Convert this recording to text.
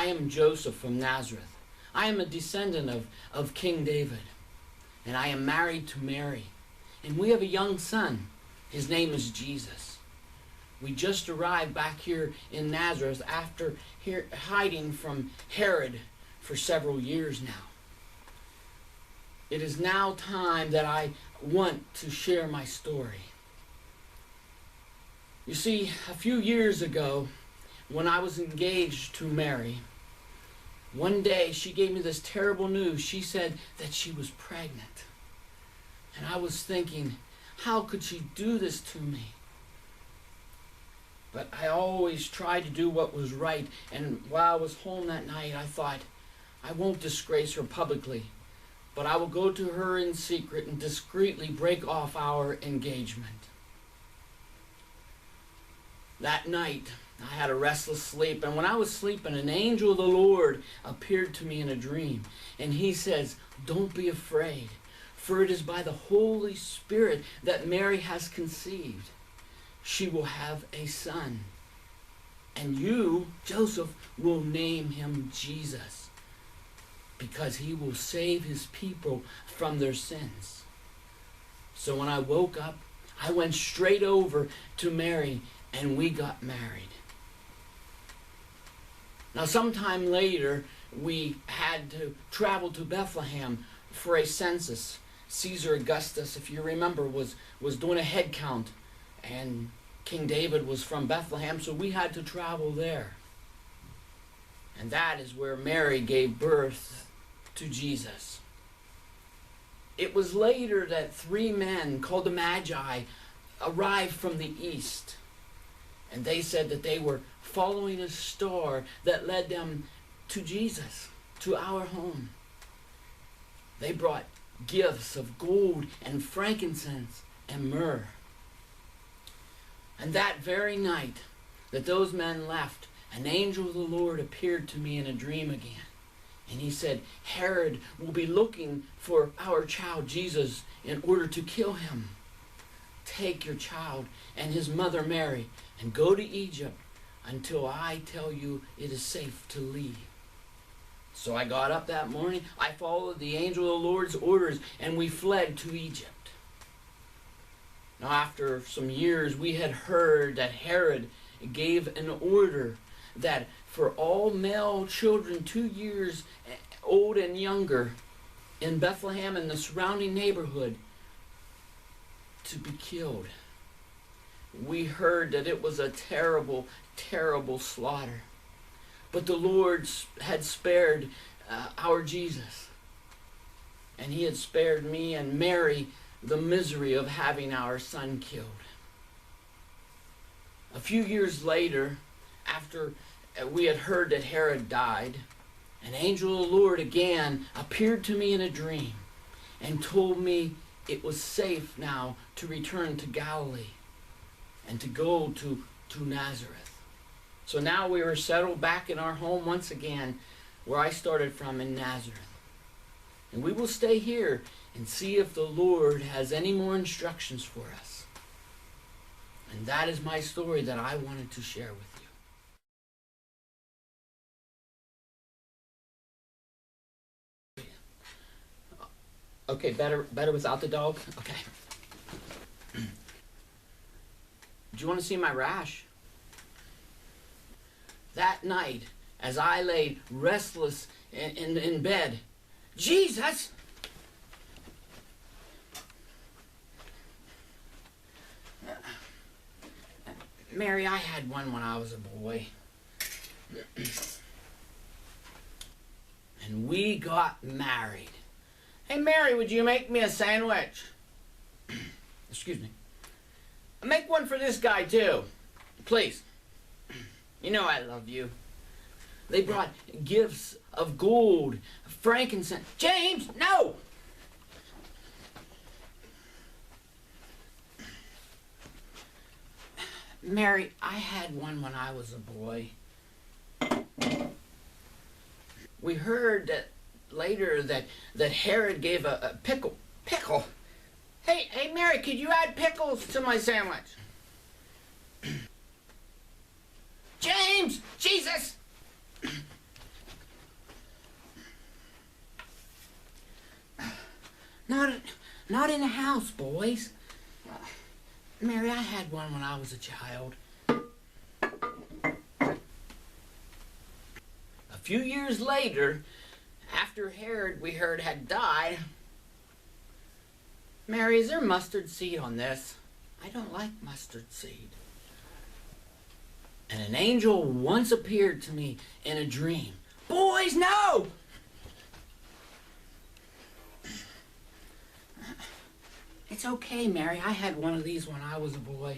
I am Joseph from Nazareth. I am a descendant of King David, and I am married to Mary, and we have a young son. His name is Jesus. We just arrived back here in Nazareth after hiding from Herod for several years now. It is now time that I want to share my story. You see, a few years ago, when I was engaged to Mary, one day she gave me this terrible news. She said that she was pregnant. And I was thinking, how could she do this to me? But I always tried to do what was right. And while I was home that night, I thought, I won't disgrace her publicly, but I will go to her in secret and discreetly break off our engagement. That night, I had a restless sleep, and when I was sleeping, an angel of the Lord appeared to me in a dream. And he says, don't be afraid, for it is by the Holy Spirit that Mary has conceived. She will have a son, and you, Joseph, will name him Jesus, because he will save his people from their sins. So when I woke up, I went straight over to Mary, and we got married. Now, sometime later, we had to travel to Bethlehem for a census. Caesar Augustus, if you remember, was doing a head count, and King David was from Bethlehem, so we had to travel there. And that is where Mary gave birth to Jesus. It was later that 3 men called the Magi arrived from the east. And they said that they were following a star that led them to Jesus, to our home. They brought gifts of gold and frankincense and myrrh. And that very night that those men left, an angel of the Lord appeared to me in a dream again. And he said, Herod will be looking for our child Jesus in order to kill him. Take your child and his mother Mary and go to Egypt until I tell you it is safe to leave. So I got up that morning, I followed the angel of the Lord's orders, and we fled to Egypt. Now, after some years, we had heard that Herod gave an order that for all male children 2 years old and younger in Bethlehem and the surrounding neighborhood to be killed. We heard that it was a terrible, terrible slaughter. But the Lord had spared our Jesus. And he had spared me and Mary the misery of having our son killed. A few years later, after we had heard that Herod died, an angel of the Lord again appeared to me in a dream and told me it was safe now to return to Galilee and to go to Nazareth. So now we were settled back in our home once again, where I started from in Nazareth. And we will stay here and see if the Lord has any more instructions for us. And that is my story that I wanted to share with you. Okay, better without the dog? Okay. Do you want to see my rash? That night, as I lay restless in bed, Jesus! Mary, I had one when I was a boy. And we got married. Hey, Mary, would you make me a sandwich? Excuse me. Make one for this guy, too. Please. You know I love you. They brought gifts of gold, frankincense. James, no! Mary, I had one when I was a boy. We heard that later that Herod gave a pickle. Pickle? Hey, Mary, could you add pickles to my sandwich? James! Jesus! Not in the house, boys. Mary, I had one when I was a child. A few years later, after Herod, we heard, had died. Mary, is there mustard seed on this? I don't like mustard seed. And an angel once appeared to me in a dream. Boys, no! It's okay, Mary. I had one of these when I was a boy.